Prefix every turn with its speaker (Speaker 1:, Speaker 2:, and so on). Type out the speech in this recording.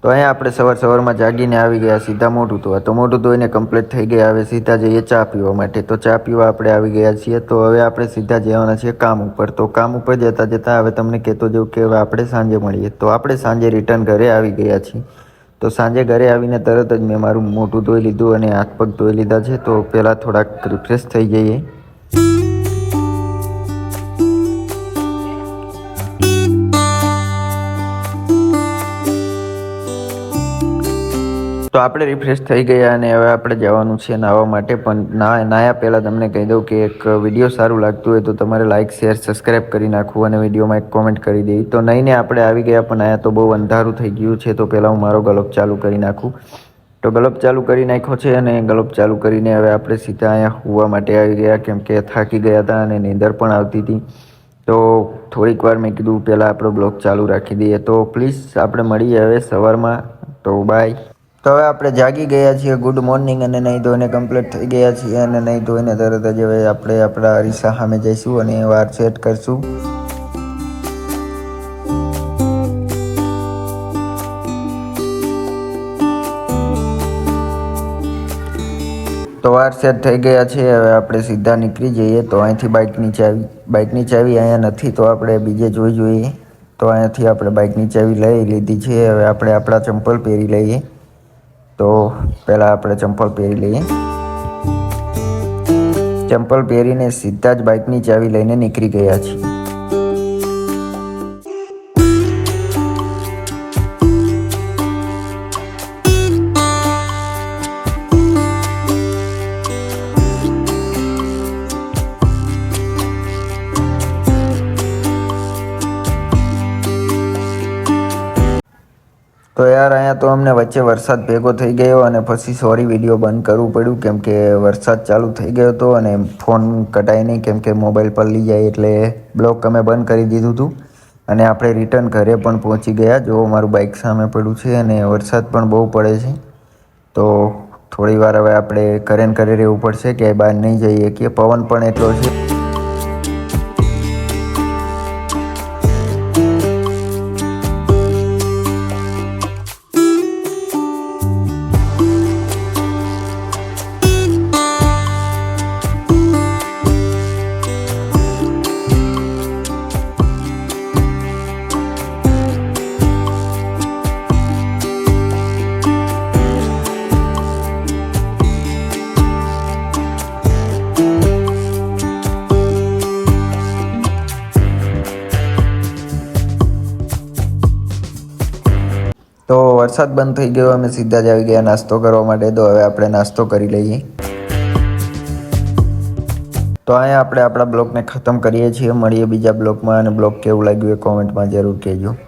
Speaker 1: તો અહીંયા આપણે સવારમાં જાગીને આવી ગયા સીધા મોઢું ધોવા. તો મોઢું ધોઈને કમ્પ્લીટ થઈ ગયા. હવે સીધા જઈએ ચા પીવા માટે. તો ચા પીવા આપણે આવી ગયા છીએ. તો હવે આપણે સીધા જવાના છીએ કામ ઉપર. તો કામ ઉપર જતાં હવે તમને કહેતો જાઉં કે હવે આપણે સાંજે મળીએ. તો આપણે સાંજે રિટર્ન ઘરે આવી ગયા છીએ. તો સાંજે ઘરે આવીને તરત જ મેં મારું મોઢું ધોઈ લીધું અને હાથ પગ ધોઈ લીધા છે. તો પહેલાં થોડાક રિફ્રેશ થઈ જઈએ. તો આપણે રિફ્રેશ થઈ ગયા અને હવે આપણે જવાનું છે નાહવા માટે. પણ નાહ્યા પહેલાં તમને કહી દઉં કે એક વિડીયો સારું લાગતું હોય તો તમારે લાઇક શેર સબસ્ક્રાઈબ કરી નાખવું અને વિડીયોમાં એક કોમેન્ટ કરી દેવી. તો નહીં આપણે આવી ગયા પણ અહીંયા તો બહુ અંધારું થઈ ગયું છે. તો પહેલાં હું મારો ગલોપ ચાલુ કરી નાખું. તો ગલોપ ચાલુ કરી નાખ્યો છે અને ગલોપ ચાલુ કરીને હવે આપણે સીધા અહીંયા હોવા માટે આવી ગયા, કેમ કે થાકી ગયા હતા અને નીંદર પણ આવતી હતી. તો થોડીક વાર મેં કીધું પહેલાં આપણો બ્લોગ ચાલુ રાખી દઈએ. તો પ્લીઝ આપણે મળીએ હવે સવારમાં. તો બાય. તો હવે આપણે જાગી ગયા છીએ. Good morning. અને નહીં ધોઈને કમ્પ્લીટ થઈ ગયા છીએ અને નહીં ધોઈને તરત જ હવે આપણે આપણા અરીસા સામે જઈશું અને વાર સેટ કરશું. તો વાર સેટ થઈ ગયા છે. હવે આપણે સીધા નીકળી જઈએ. તો અહીંથી બાઇકની ચાવી અહીંયા નથી, તો આપણે બીજે જોઈએ. તો અહીંયાથી આપણે બાઇકની ચાવી લઈ લીધી છે. હવે આપણે આપણા ચંપલ પહેરી લઈએ. તો પહેલાં આપણે ચંપલ પહેરી લઈએ. ચંપલ પહેરીને સીધા જ બાઇકની ચાવી લઈને નીકળી ગયા છીએ. તો યાર અહીંયા તો અમને વચ્ચે વરસાદ ભેગો થઈ ગયો અને પછી સોરી વિડીયો બંધ કરવું પડ્યું, કેમ કે વરસાદ ચાલુ થઈ ગયો હતો અને ફોન કટાય નહીં, કેમ કે મોબાઈલ પલળી જાય. એટલે બ્લોગ અમે બંધ કરી દીધું હતું અને આપણે રિટર્ન ઘરે પણ પહોંચી ગયા. જો મારું બાઇક સામે પડ્યું છે અને વરસાદ પણ બહુ પડે છે. તો થોડી વાર હવે આપણે ઘરે રહેવું પડશે, કે બહાર નહીં જઈએ, કે પવન પણ એટલો છે. તો વરસાદ બંધ થઈ ગયો. અમે સીધા જ આવી ગયા નાસ્તો કરવા માટે. તો હવે આપણે નાસ્તો કરી લઈએ. તો અહીંયા આપણે આપણા બ્લોગને ખતમ કરીએ છીએ. મળીએ બીજા બ્લોગમાં અને બ્લોગ કેવું લાગ્યું એ કોમેન્ટમાં જરૂર કહેજો.